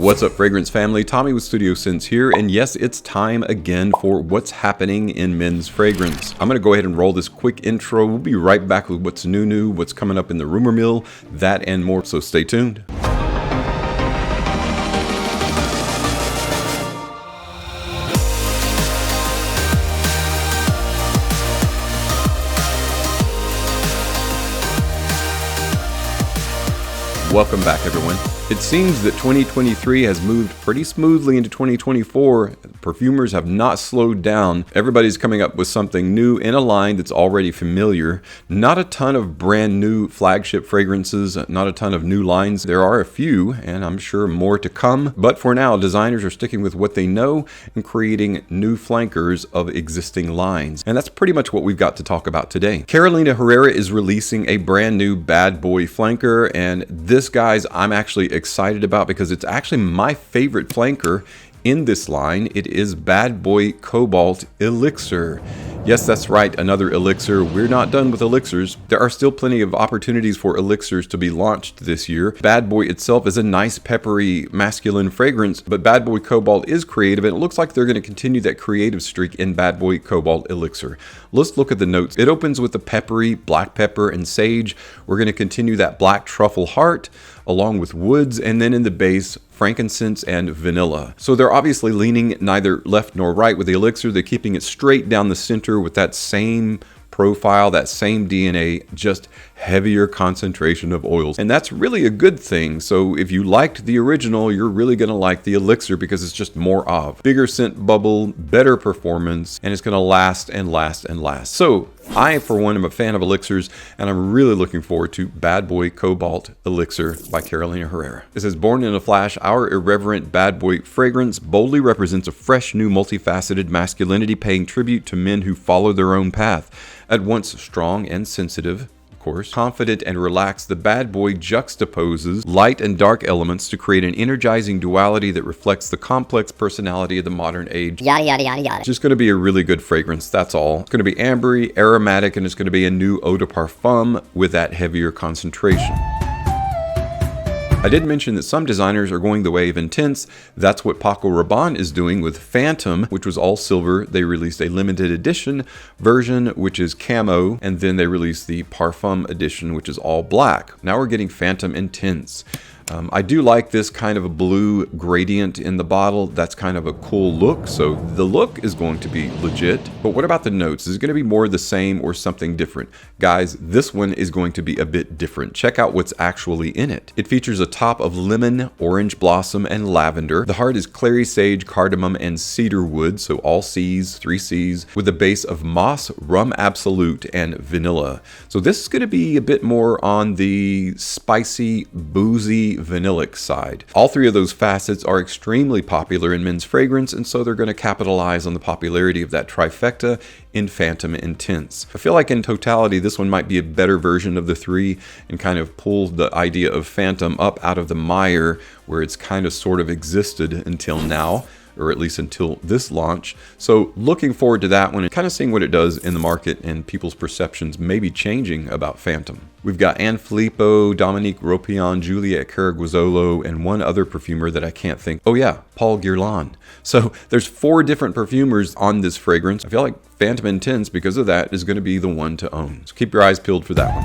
What's up, fragrance family? Tommy with Studio Sense here, and yes, it's time again for what's happening in men's fragrance. I'm gonna go ahead and roll this quick intro. We'll be right back with what's new, what's coming up in the rumor mill, that and more, so stay tuned. Welcome back, everyone. It seems that 2023 has moved pretty smoothly into 2024. Perfumers have not slowed down. Everybody's coming up with something new in a line that's already familiar. Not a ton of brand new flagship fragrances, not a ton of new lines. There are a few, and I'm sure more to come. But for now, designers are sticking with what they know and creating new flankers of existing lines. And that's pretty much what we've got to talk about today. Carolina Herrera is releasing a brand new bad boy flanker, and this, guys, I'm actually excited about because it's actually my favorite flanker in this line. It is Bad Boy Cobalt Elixir. Yes, that's right, another elixir. We're not done with elixirs. There are still plenty of opportunities for elixirs to be launched this year. Bad Boy itself is a nice peppery masculine fragrance, but Bad Boy Cobalt is creative, and it looks like they're going to continue that creative streak in Bad Boy Cobalt Elixir. Let's look at the notes. It opens with a peppery black pepper and sage. We're going to continue that black truffle heart along with woods, and then in the base, frankincense and vanilla. So they're obviously leaning neither left nor right with the elixir. They're keeping it straight down the center with that same profile, that same DNA, just heavier concentration of oils. And that's really a good thing. So if you liked the original, you're really going to like the elixir because it's just more of. Bigger scent bubble, better performance, and it's going to last and last and last. So I, for one, am a fan of elixirs, and I'm really looking forward to Bad Boy Cobalt Elixir by Carolina Herrera. It says, born in a flash, our irreverent bad boy fragrance boldly represents a fresh, new, multifaceted masculinity paying tribute to men who follow their own path. At once strong and sensitive, course, confident and relaxed, the bad boy juxtaposes light and dark elements to create an energizing duality that reflects the complex personality of the modern age. Yada, yada, yada, yada. It's just going to be a really good fragrance, that's all. It's going to be ambery, aromatic, and it's going to be a new eau de parfum with that heavier concentration. I did mention that some designers are going the way of intense. That's what Paco Rabanne is doing with Phantom, which was all silver. They released a limited edition version, which is camo, and then they released the Parfum edition, which is all black. Now we're getting Phantom Intense. I do like this kind of a blue gradient in the bottle. That's kind of a cool look. So the look is going to be legit. But what about the notes? Is it going to be more the same or something different? Guys, this one is going to be a bit different. Check out what's actually in it. It features a top of lemon, orange blossom, and lavender. The heart is clary sage, cardamom, and cedar wood. So all C's, 3 C's, with a base of moss, rum absolute, and vanilla. So this is going to be a bit more on the spicy, boozy, vanillic side. All three of those facets are extremely popular in men's fragrance, and so they're going to capitalize on the popularity of that trifecta in Phantom Intense. I feel like in totality, this one might be a better version of the three and kind of pull the idea of Phantom up out of the mire where it's kind of sort of existed until now, or at least until this launch. So looking forward to that one and kind of seeing what it does in the market and people's perceptions maybe changing about Phantom. We've got Anne Filippo, Dominique Ropion, Juliette Caraguazzolo, and one other perfumer that I can't think. Oh yeah, Paul Guerlain. So there's 4 different perfumers on this fragrance. I feel like Phantom Intense, because of that, is going to be the one to own. So keep your eyes peeled for that one.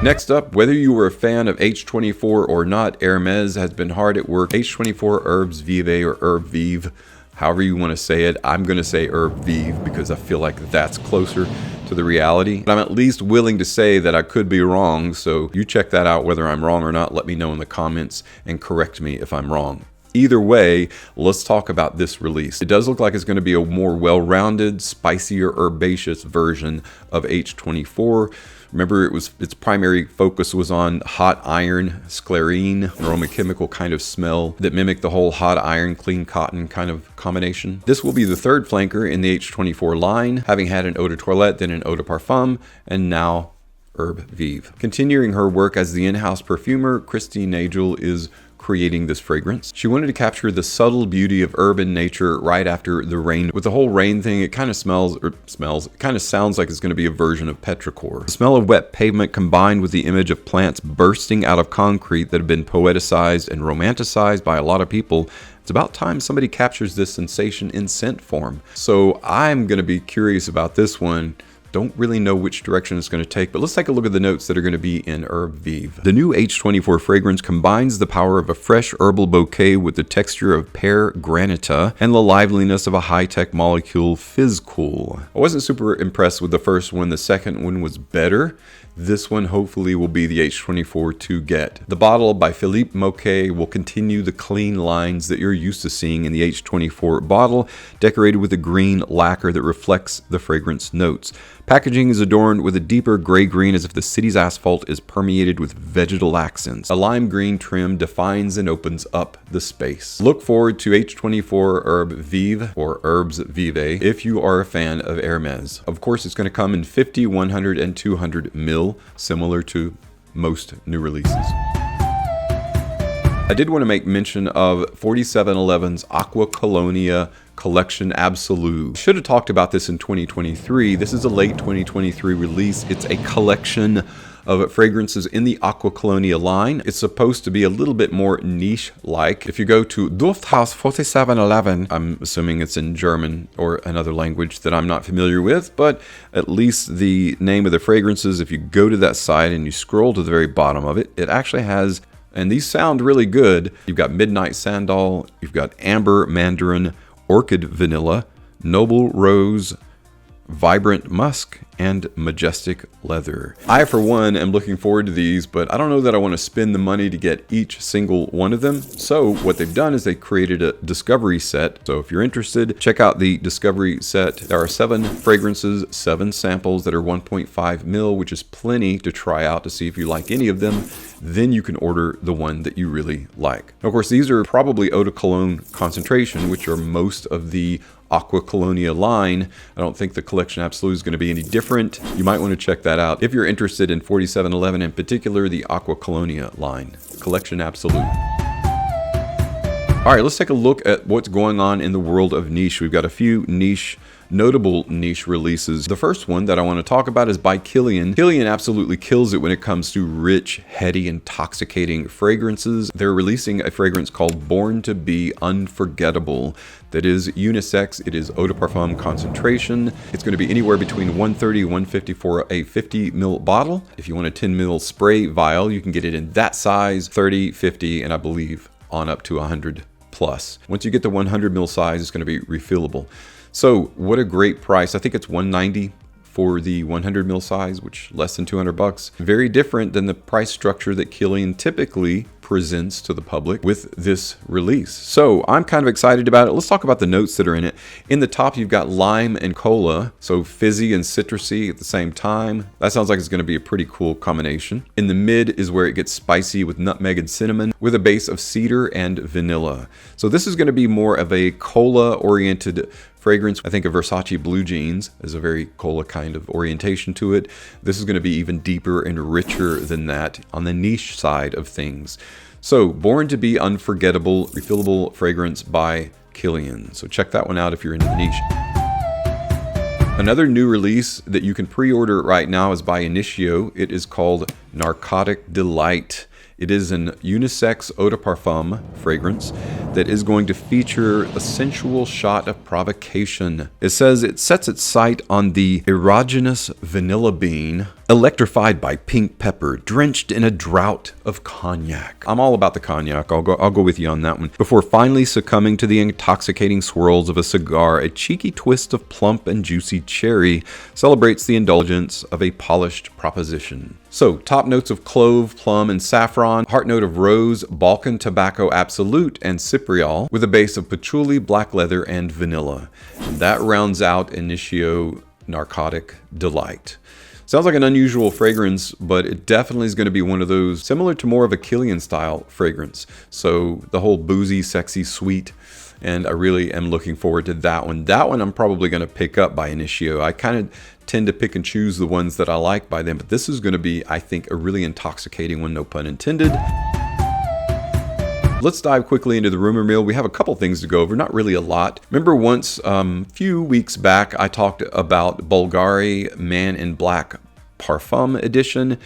Next up, whether you were a fan of H24 or not, Hermes has been hard at work. H24 Herbes Vive or Herb Vive, however you want to say it. I'm going to say Herb Vive because I feel like that's closer to the reality. But I'm at least willing to say that I could be wrong, so you check that out whether I'm wrong or not. Let me know in the comments and correct me if I'm wrong. Either way, let's talk about this release. It does look like it's going to be a more well-rounded, spicier, herbaceous version of H24. Remember, its primary focus was on hot iron, sclerine, aromachomical kind of smell that mimicked the whole hot iron, clean cotton kind of combination. This will be the third flanker in the H24 line, having had an eau de toilette, then an eau de parfum, and now Herb Vive. Continuing her work as the in-house perfumer, Christine Nagel is creating this fragrance. She wanted to capture the subtle beauty of urban nature right after the rain. With the whole rain thing, it kind of it kind of sounds like it's going to be a version of petrichor. The smell of wet pavement combined with the image of plants bursting out of concrete that have been poeticized and romanticized by a lot of people. It's about time somebody captures this sensation in scent form. So I'm going to be curious about this one. Don't really know which direction it's going to take, but let's take a look at the notes that are going to be in Herb Vive. The new H24 fragrance combines the power of a fresh herbal bouquet with the texture of pear granita and the liveliness of a high-tech molecule fizz cool. I wasn't super impressed with the first one. The second one was better. This one hopefully will be the H24 to get. The bottle by Philippe Moquet will continue the clean lines that you're used to seeing in the H24 bottle, decorated with a green lacquer that reflects the fragrance notes. Packaging is adorned with a deeper gray-green as if the city's asphalt is permeated with vegetal accents. A lime green trim defines and opens up the space. Look forward to H24 Herb Vive or Herbes Vive if you are a fan of Hermes. Of course, it's going to come in 50, 100, and 200 ml, similar to most new releases. I did want to make mention of 4711's Acqua Colonia collection Absolue. Should have talked about this in 2023. This is a late 2023 release. It's a collection of fragrances in the Acqua Colonia line. It's supposed to be a little bit more niche-like. If you go to Dufthaus 4711, I'm assuming it's in German or another language that I'm not familiar with, but at least the name of the fragrances, if you go to that site and you scroll to the very bottom of it, it actually has, and these sound really good. You've got Midnight Sandal, you've got Amber Mandarin, Orchid Vanilla, Noble Rose, Vibrant Musk, and Majestic Leather. I, for one, am looking forward to these, but I don't know that I want to spend the money to get each single one of them. So what they've done is they created a discovery set. So if you're interested, check out the discovery set. There are 7 fragrances, 7 samples that are 1.5 ml, which is plenty to try out to see if you like any of them. Then you can order the one that you really like. Of course, these are probably eau de cologne concentration, which are most of the Acqua Colonia line. I don't think the collection Absolute is going to be any different. You might want to check that out if you're interested in 4711, in particular the Acqua Colonia line, collection Absolute. All right, let's take a look at what's going on in the world of niche. We've got a few notable niche releases. The first one that I want to talk about is by Kilian. Kilian absolutely kills it when it comes to rich, heady, intoxicating fragrances. They're releasing a fragrance called Born to Be Unforgettable that is unisex. It is eau de parfum concentration. It's going to be anywhere between 130 and 150 for a 50 ml bottle. If you want a 10 ml spray vial, you can get it in that size, 30, 50, and I believe on up to 100 plus. Once you get the 100 ml size, it's going to be refillable. So what a great price. I think it's $190 for the 100 ml size, which less than $200. Very different than the price structure that Kilian typically presents to the public with this release. So I'm kind of excited about it. Let's talk about the notes that are in it. In the top, you've got lime and cola, so fizzy and citrusy at the same time. That sounds like it's going to be a pretty cool combination. In the mid is where it gets spicy with nutmeg and cinnamon with a base of cedar and vanilla. So this is going to be more of a cola-oriented fragrance. I think of Versace Blue Jeans as a very cola kind of orientation to it. This is going to be even deeper and richer than that on the niche side of things. So Born to Be Unforgettable, refillable fragrance by Kilian. So check that one out if you're into the niche. Another new release that you can pre-order right now is by Initio. It is called Narcotic Delight. It is an unisex eau de parfum fragrance that is going to feature a sensual shot of provocation. It says it sets its sight on the erogenous vanilla bean, electrified by pink pepper, drenched in a drought of cognac. I'm all about the cognac. I'll go with you on that one. Before finally succumbing to the intoxicating swirls of a cigar, a cheeky twist of plump and juicy cherry celebrates the indulgence of a polished proposition. So, top notes of clove, plum, and saffron, heart note of rose, Balkan tobacco absolute, and cypriol, with a base of patchouli, black leather, and vanilla. And that rounds out Initio Narcotic Delight. Sounds like an unusual fragrance, but it definitely is going to be one of those similar to more of a Kilian style fragrance. So the whole boozy, sexy, sweet, and I really am looking forward to that one. That one I'm probably going to pick up by Initio. I kind of tend to pick and choose the ones that I like by them, but this is going to be, I think, a really intoxicating one, no pun intended. Let's dive quickly into the rumor mill. We have a couple things to go over, not really a lot. Remember once, a few weeks back, I talked about Bulgari Man in Black Parfum Edition.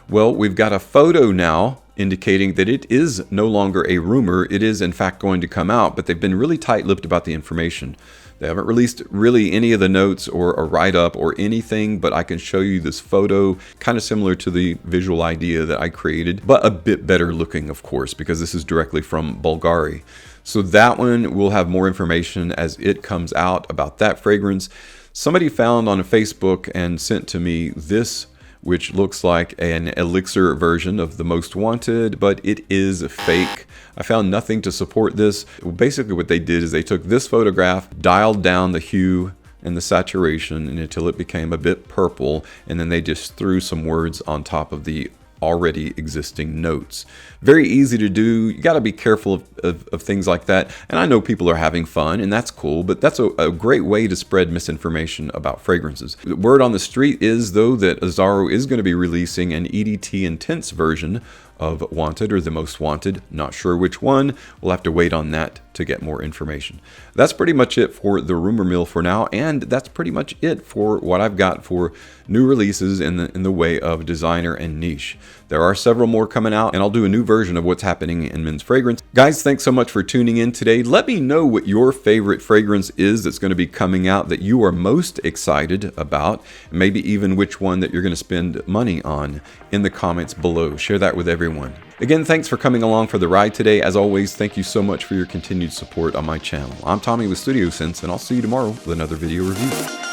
Well, we've got a photo now indicating that it is no longer a rumor. It is in fact going to come out, but they've been really tight-lipped about the information. They haven't released really any of the notes or a write-up or anything, but I can show you this photo, kind of similar to the visual idea that I created, but a bit better looking, of course, because this is directly from Bulgari. So that one, we'll have more information as it comes out about that fragrance. Somebody found on Facebook and sent to me this, which looks like an elixir version of the Most Wanted, but it is fake. I found nothing to support this. Basically what they did is they took this photograph, dialed down the hue and the saturation until it became a bit purple, and then they just threw some words on top of the already existing notes. Very easy to do. You got to be careful of things like that. And I know people are having fun, and that's cool, but that's a great way to spread misinformation about fragrances. The word on the street is, though, that Azzaro is going to be releasing an EDT Intense version of Wanted, or the Most Wanted. Not sure which one. We'll have to wait on that to get more information. That's pretty much it for the rumor mill for now, and that's pretty much it for what I've got for new releases in the way of designer and niche. There are several more coming out, and I'll do a new version of what's happening in men's fragrance. Guys, thanks so much for tuning in today. Let me know what your favorite fragrance is that's going to be coming out that you are most excited about, and maybe even which one that you're going to spend money on in the comments below. Share that with everyone. Again, thanks for coming along for the ride today. As always, thank you so much for your continued support on my channel. I'm Tommy with Studio Sense, and I'll see you tomorrow with another video review.